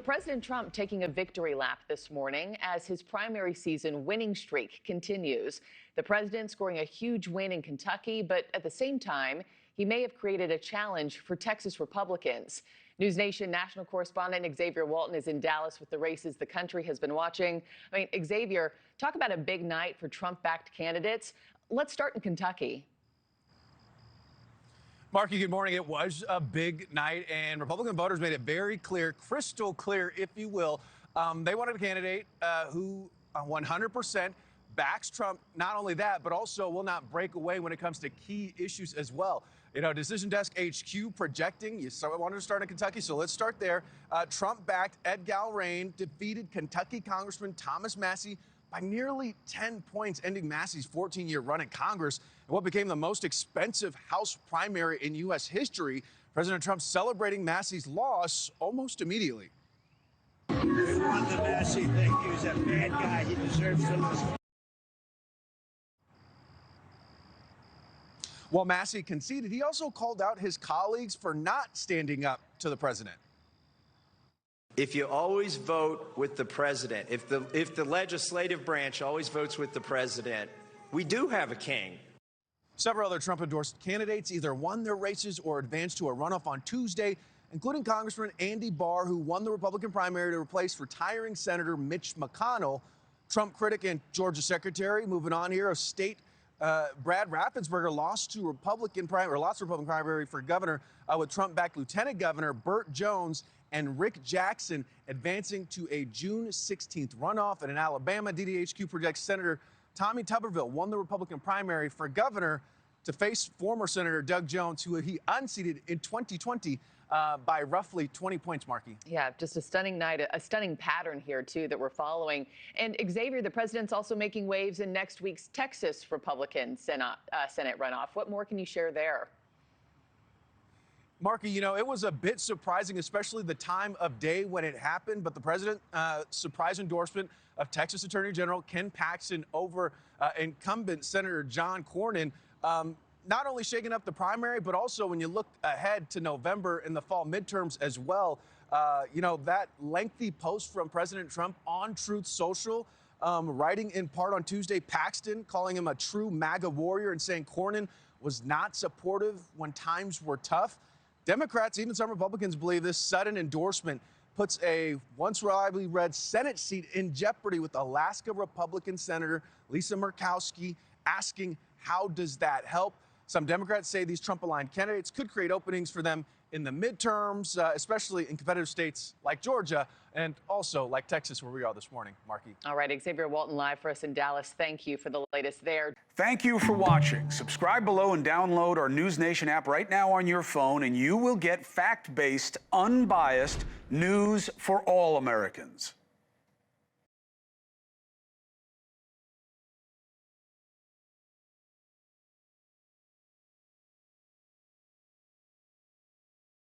President Trump taking a victory lap this morning as his primary season winning streak continues. The president scoring a huge win in Kentucky, but at the same time, he may have created a challenge for Texas Republicans. NewsNation national correspondent Xavier Walton is in Dallas with the races the country has been watching. Xavier, talk about a big night for Trump-backed candidates. Let's start in Kentucky. Markie, good morning. It was a big night, and Republican voters made it very clear, crystal clear, if you will. They wanted a candidate who 100% backs Trump. Not only that, but also will not break away when it comes to key issues as well. You know, Decision Desk HQ projecting, you wanted to start in Kentucky, so let's start there. Trump-backed Ed Gallrein defeated Kentucky Congressman Thomas Massie by nearly 10 points, ending Massie's 14-year run in Congress and what became the most expensive House primary in U.S. history. President Trump celebrating Massie's loss almost immediately. They won the Massie thing. He was a bad guy. He deserves to lose. While Massie conceded, he also called out his colleagues for not standing up to the president. If you always vote with the president, if the legislative branch always votes with the president, we do have a king. Several other Trump-endorsed candidates either won their races or advanced to a runoff on Tuesday, including Congressman Andy Barr, who won the Republican primary to replace retiring Senator Mitch McConnell. Trump critic and Georgia Secretary, moving on here, of state Brad Raffensperger lost the Republican primary for governor with Trump-backed Lieutenant Governor Burt Jones and Rick Jackson advancing to a June 16th runoff. And in Alabama, DDHQ projects Senator Tommy Tuberville won the Republican primary for governor to face former Senator Doug Jones, who he unseated in 2020 by roughly 20 points, Markie. Yeah, just a stunning night, a stunning pattern here, too, that we're following. And Xavier, the president's also making waves in next week's Texas Republican Senate runoff. What more can you share there? Markie, you know, it was a bit surprising, especially the time of day when it happened. But the president, surprise endorsement of Texas Attorney General Ken Paxton over incumbent Senator John Cornyn, not only shaking up the primary, but also when you look ahead to November in the fall midterms as well. You know, that lengthy post from President Trump on Truth Social, writing in part on Tuesday, Paxton calling him a true MAGA warrior and saying Cornyn was not supportive when times were tough. Democrats, even some Republicans, believe this sudden endorsement puts a once reliably red Senate seat in jeopardy, with Alaska Republican Senator Lisa Murkowski asking, how does that help? Some Democrats say these Trump-aligned candidates could create openings for them in the midterms, especially in competitive states like Georgia and also like Texas, where we are this morning. Markie. All right, Xavier Walton live for us in Dallas. Thank you for the latest there. Thank you for watching. Subscribe below and download our NewsNation app right now on your phone, and you will get fact-based, unbiased news for all Americans.